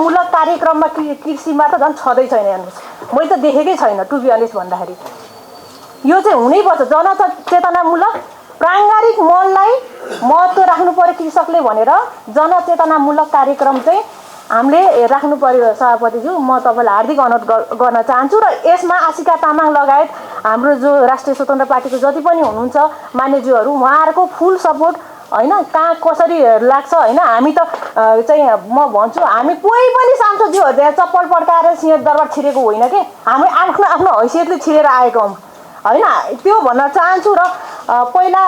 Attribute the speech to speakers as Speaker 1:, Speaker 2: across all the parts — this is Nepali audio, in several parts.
Speaker 1: चेतनामूलक कार्यक्रममा कृषिमा त झन् छँदै छैन हेर्नुहोस् मैले त देखेकै छैन टु बी अनेस्ट भन्दाखेरि यो चाहिँ हुनैपर्छ जनचेतनामूलक प्राङ्गारिक मललाई महत्त्व राख्नु पर्यो कृषकले भनेर जनचेतनामूलक कार्यक्रम चाहिँ हामीले राख्नु पर्यो सभापतिज्यू म तपाईँलाई हार्दिक अनुरोध गर्न चाहन्छु र यसमा आशिका तामाङ लगायत हाम्रो जो राष्ट्रिय स्वतन्त्र पार्टीको जति पनि हुनुहुन्छ मान्यज्यूहरू उहाँहरूको फुल सपोर्ट हैन कहाँ कसरी लाग्छ हैन हामी त चाहिँ म भन्छु हामी कोही पनि सांसदज्यूहरू त्यहाँ चप्पल पड्काएर सिंह दरबार छिरेको होइन के हामी आफ्नो आफ्नो हैसियतले छिरेर आएको हौँ हैन त्यो भन्न चाहन्छु र पहिला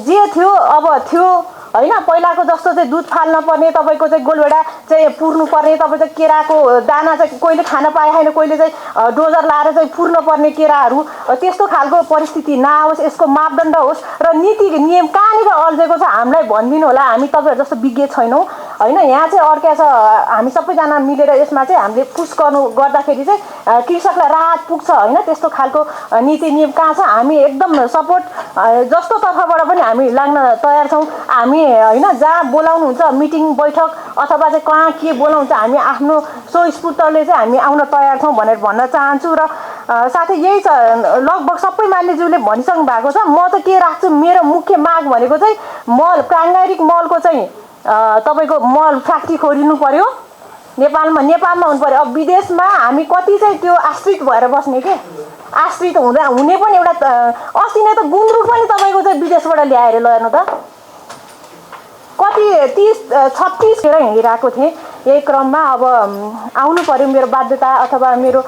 Speaker 1: जे थियो अब थियो हैन पहिलाको जस्तो चाहिँ दुध फाल्न पर्ने तपाईको चाहिँ गोलभेडा चाहिँ पुर्नु पर्ने तपाईँ चाहिँ केराको दाना चाहिँ कोहीले खान पाए छैन कोहीले चाहिँ डोजर लाएर चाहिँ पुर्न पर्ने केराहरू त्यस्तो खालको परिस्थिति नआओस् यसको मापदण्ड होस् र नीति नियम कहाँनिर अल्झेको छ हामीलाई भनिदिनु होला हामी तपाईँहरू जस्तो विज्ञ छैनौँ हैन यहाँ चाहिँ अर्का छ हामी सबैजना मिलेर यसमा चाहिँ हामीले पुस गर्दाखेरि चाहिँ कृषकलाई राहत पुग्छ हैन त्यस्तो खालको नीति नियम कहाँ छ हामी एकदम सपोर्ट जस्तो तर्फबाट पनि हामी लाग्न तयार छौँ हामी हैन जहाँ बोलाउनुहुन्छ मिटिङ बैठक अथवा चाहिँ कहाँ के बोलाउनुहुन्छ हामी आफ्नो स्वस्फूर्तले चाहिँ हामी आउन तयार छौँ भनेर भन्न चाहन्छु र साथै यही छ लगभग सबै मान्यज्यूले भनिसक्नु भएको छ म त के राख्छु मेरो मुख्य माग भनेको चाहिँ मल प्राङ्गारिक मलको चाहिँ तपाईको मल फ्याक्ट्री खोलिनु पर्यो नेपालमा हुनु पर्यो अब विदेशमा हामी कति चाहिँ त्यो आश्रित भएर बस्ने के आश्रित हुने पनि एउटा अस्ति नै त गुन्द्रुक पनि तपाईँको चाहिँ विदेशबाट ल्याएर ल्याउनु त कति 30-36 खेर हिँडिरहेको थिएँ यही क्रममा अब आउनु पर्यो मेरो बाध्यता अथवा मेरो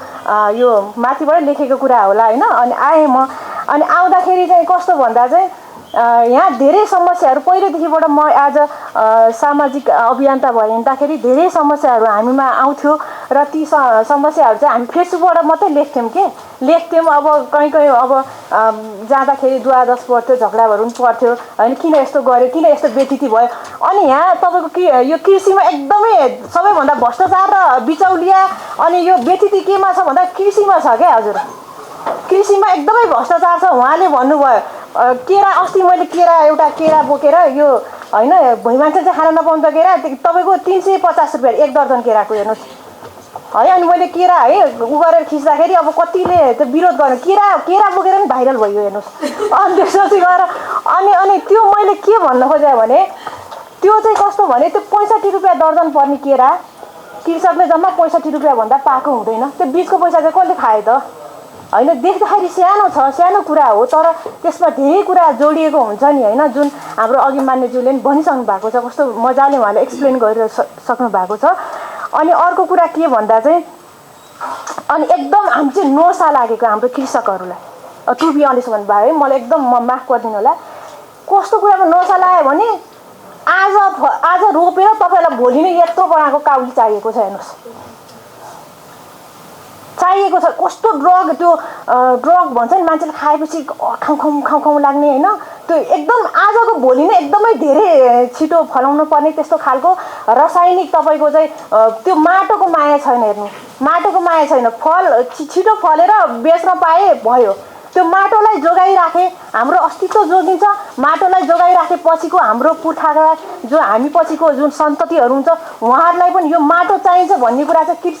Speaker 1: यो माथिबाट लेखेको कुरा होला हैन अनि आएँ म अनि आउँदाखेरि चाहिँ कस्तो भन्दा चाहिँ यहाँ धेरै समस्याहरू पहिलेदेखिबाट म आज सामाजिक अभियन्ता भए हिँड्दाखेरि धेरै समस्याहरू हामीमा आउँथ्यो र ती समस्याहरू चाहिँ हामी फेसबुकबाट मात्रै लेख्थ्यौँ अब कहीँ अब जाँदाखेरि दुवादस पर्थ्यो झगडाहरू पनि पर्थ्यो होइन किन यस्तो गर्यो किन यस्तो व्यतिथि भयो अनि यहाँ तपाईँको यो कृषिमा एकदमै सबैभन्दा भ्रष्टाचार र बिचौलिया अनि यो व्यतिथि केमा छ भन्दा कृषिमा छ क्या हजुर कृषिमा एकदमै भ्रष्टाचार छ उहाँले भन्नुभयो केरा अस्ति मैले एउटा केरा बोकेर यो हैन भुइँमान्छे चाहिँ खान नपाउँछ केरा तपाईँको 350 रुपियाँ एक दर्जन केराको हेर्नुहोस् है अनि मैले केरा है उ गरेर खिच्दाखेरि अब कतिले त्यो विरोध गर्ने केरा बोकेर पनि भाइरल भयो हेर्नुहोस् अनि त्यसपछि गएर अनि त्यो मैले के भन्न खोजेँ भने त्यो चाहिँ कस्तो भने त्यो 65 रुपियाँ दर्जन पर्ने केरा कृषकले जम्मा 65 रुपियाँ भन्दा पाएको हुँदैन त्यो बीचको पैसा चाहिँ कसले खायो त हैन देख्दाखेरि सानो कुरा हो तर त्यसमा धेरै कुरा जोडिएको हुन्छ नि हैन जुन हाम्रो अघि मान्यज्यूले पनि भनिसक्नु भएको छ कस्तो मजाले उहाँले एक्सप्लेन गरेर सक्नु भएको छ अनि अर्को कुरा के भन्दा चाहिँ अनि एकदम हामी चाहिँ नोसा लागेको हाम्रो कृषकहरूलाई टु बी अनेस्ट भन्नुभयो है मलाई एकदम माफ गरिदिनु होला कस्तो कुरामा नोसा लाग्यो भने आज रोपेर तपाईँलाई भोलि नै यत्रो बनाएको काउली चाहिएको छ हेर्नुहोस् चाहिएको छ कस्तो ड्रग भन्छ नि मान्छेले खाएपछि खाउँ लाग्ने हैन त्यो एकदम आजको भोलि नै एकदमै धेरै छिटो फलाउनु पर्ने त्यस्तो खालको रासायनिक तपाईको चाहिँ त्यो माटोको माया छैन हेर्नु माटोको माया छैन फल छिटो फलेर बेच्न पाए भयो त्यो माटोलाई जोगाइराखे हाम्रो अस्तित्व जोगिन्छ माटोलाई जोगाइराखे पछिको हाम्रो पुर्खाका जो हामी पछिको जुन सन्ततिहरू हुन्छ उहाँहरूलाई पनि यो माटो चाहिन्छ भन्ने कुरा चाहिँ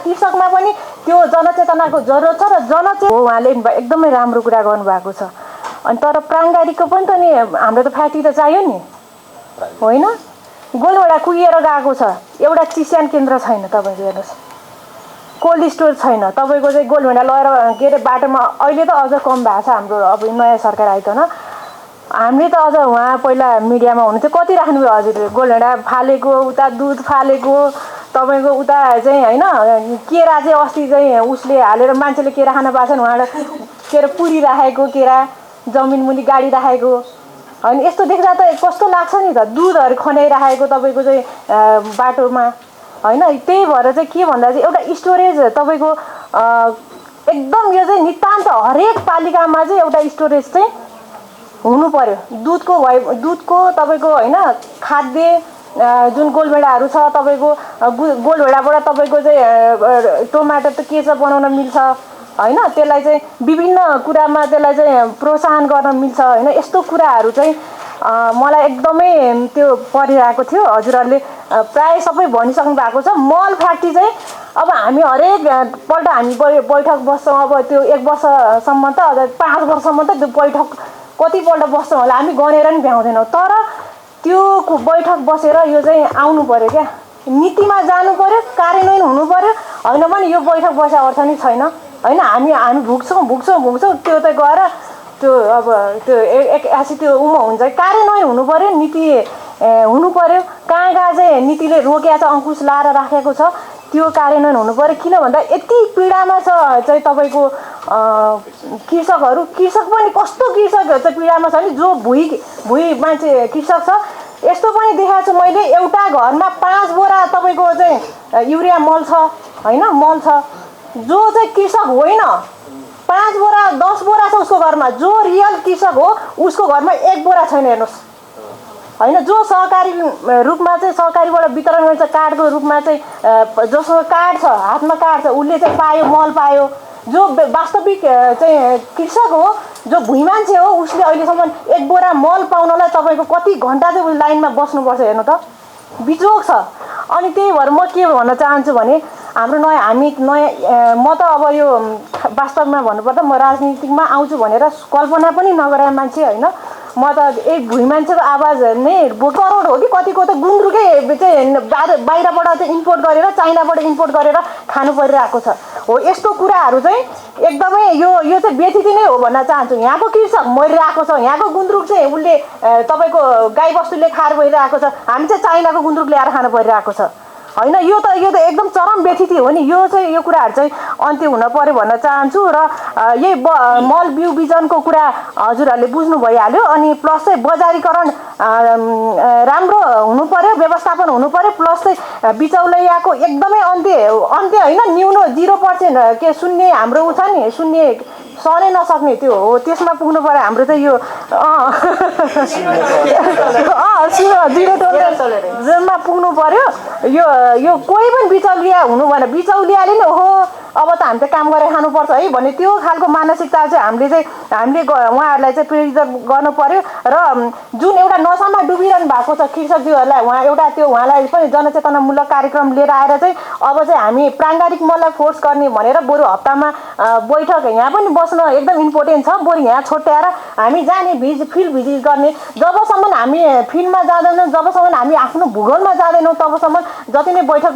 Speaker 1: कृषकमा पनि त्यो जनचेतनाको जरुरत छ र उहाँले एकदमै राम्रो कुरा गर्नुभएको छ अनि तर प्राङ्गारिकको पनि त नि हाम्रो त फ्याक्ट्री त चाहियो नि होइन गोलभेडा कुहिएर गएको छ एउटा चिस्यान केन्द्र छैन तपाईँको हेर्नुहोस् कोल्ड स्टोर छैन तपाईँको चाहिँ गोलभेडा लगेर के अरे बाटोमा अहिले त अझ कम भएको छ हाम्रो अब नयाँ सरकार आइकन हामीले त अझ उहाँ पहिला मिडियामा हुनुहुन्थ्यो कति राख्नुभयो हजुरले गोलभेडा फालेको उता दुध फालेको तपाईँको उता चाहिँ होइन केरा चाहिँ अस्ति चाहिँ उसले हालेर मान्छेले केरा खान पाएको छैन उहाँले के अरे पुरी राखेको केरा जमिन मुनि गाडी राखेको होइन यस्तो देख्दा त कस्तो लाग्छ नि त दुधहरू खनाइराखेको तपाईँको चाहिँ बाटोमा हैन त्यही भएर चाहिँ के भन्दा चाहिँ एउटा स्टोरेज तपाईको एकदम यो चाहिँ नितान्त हरेक पालिकामा चाहिँ एउटा स्टोरेज चाहिँ हुनु पर्यो दुधको तपाईको हैन खाद्य जुन गोलभेडाहरू छ तपाईको गोलभेडाबाट तपाईको चाहिँ टमाटर त केचप बनाउन मिल्छ हैन त्यसलाई चाहिँ विभिन्न कुरामा त्यसलाई चाहिँ प्रोत्साहन गर्न मिल्छ हैन यस्तो कुराहरू चाहिँ मलाई एकदमै त्यो परिरहेको थियो। हजुरहरूले प्राय सबै भनिसक्नु भएको छ। मल फ्याक्ट्री चाहिँ अब हामी हरेक पल्ट हामी बैठक बस्छौँ। अब त्यो 1 वर्षसम्म त 5 वर्षसम्म त त्यो बैठक कतिपल्ट बस्छौँ होला, हामी गनेर नि भ्याउँदैनौँ। तर त्यो बैठक बसेर यो चाहिँ आउनु पऱ्यो क्या, नीतिमा जानु पऱ्यो, कार्यान्वयन हुनु पऱ्यो। होइन भने यो बैठक बस्या अर्थ नै छैन होइन। हामी भुक्छौँ त्यो त गएर त्यो अब त्यो एकआसी त्यो हुन्छ, कार्यान्वयन हुनु पऱ्यो, नीति हुनु पऱ्यो। कहाँ चाहिँ नीतिले रोकेको छ, अङ्कुश लाएर राखेको छ, त्यो कार्यान्वयन हुनु पऱ्यो। किन भन्दा यति पीडामा छ चाहिँ तपाईँको कृषक पनि कस्तो कृषक चाहिँ पीडामा छ नि, जो भुइँ मान्छे कृषक छ। यस्तो पनि देखाएको छु मैले, एउटा घरमा 5 बोरा तपाईँको चाहिँ युरिया मल छ होइन, मल छ। जो चाहिँ कृषक होइन 5 बोरा 10 बोरा छ उसको घरमा, जो रियल कृषक हो उसको घरमा 1 बोरा छैन। हेर्नुहोस् होइन, जो सहकारी रूपमा चाहिँ सहकारीबाट वितरण गरिन्छ कार्डको रूपमा चाहिँ जोसँग कार्ड छ, हातमा कार्ड छ, उसले चाहिँ पायो, मल पायो। जो वास्तविक चाहिँ कृषक हो, जो भुइँ मान्छे हो, उसले अहिलेसम्म 1 बोरा मल पाउनलाई तपाईँको कति घन्टा चाहिँ लाइनमा बस्नुपर्छ हेर्नु त, बिजोग छ। अनि त्यही भएर म के भन्न चाहन्छु भने हाम्रो म त अब यो वास्तवमा भन्नुपर्दा म राजनीतिमा आउँछु भनेर कल्पना पनि नगरे मान्छे होइन। म त एक भुइँ मान्छेको आवाज नै करोड हो कि कतिको त गुन्द्रुकै चाहिँ बाहिरबाट चाहिँ इम्पोर्ट गरेर, चाइनाबाट इम्पोर्ट गरेर खानु परिरहेको छ। हो यस्तो कुराहरू चाहिँ एकदमै यो चाहिँ व्यथित नै हो भन्न चाहन्छु। यहाँको कृषक मरिरहेको छ, यहाँको गुन्द्रुक चाहिँ उसले तपाईँको गाईबस्तुले खाएर गइरहेको छ, हामी चाहिँ चाइनाको गुन्द्रुक ल्याएर खानु परिरहेको छ होइन। यो त एकदम चरम व्यथिति हो नि। यो कुराहरू चाहिँ अन्त्य हुन पर्यो भन्न चाहन्छु। र यही मल बिउ बिजनको कुरा हजुरहरूले बुझ्नु भइहाल्यो। अनि प्लस चाहिँ बजारीकरण राम्रो हुनु पर्यो, व्यवस्थापन हुनु पर्यो। प्लस चाहिँ बिचौलियाको एकदमै अन्त्य होइन, न्यून 0% के शून्य हाम्रो उ छ नि, शून्य सहनै नसक्ने त्यो हो, त्यसमा पुग्नु पर्यो हाम्रो चाहिँ यो जिरोमा पुग्नु पर्यो। यो कोही पनि बिचौलिया हुनु भएन। बिचौलियाले नै हो अब त हामी त काम गरेर खानुपर्छ है भन्ने त्यो खालको मानसिकता चाहिँ हामीले उहाँहरूलाई चाहिँ प्रेरित गर्नु पर्यो। र जुन एउटा नसामा डुबिरहनु भएको छ कृषकज्यूहरूलाई, उहाँलाई पनि जनचेतनामूलक कार्यक्रम लिएर आएर चाहिँ अब चाहिँ हामी प्राङ्गारिक मललाई फोर्स गर्ने भनेर बरु हप्तामा बैठक यहाँ पनि बस्न एकदम इम्पोर्टेन्ट छ। बरु यहाँ छुट्याएर हामी जाने फिल्ड भिजिट गर्ने। जबसम्म हामी फिल्डमा जाँदैनौँ, जबसम्म हामी आफ्नो भूगोलमा जाँदैनौँ, तबसम्म जति नै बैठक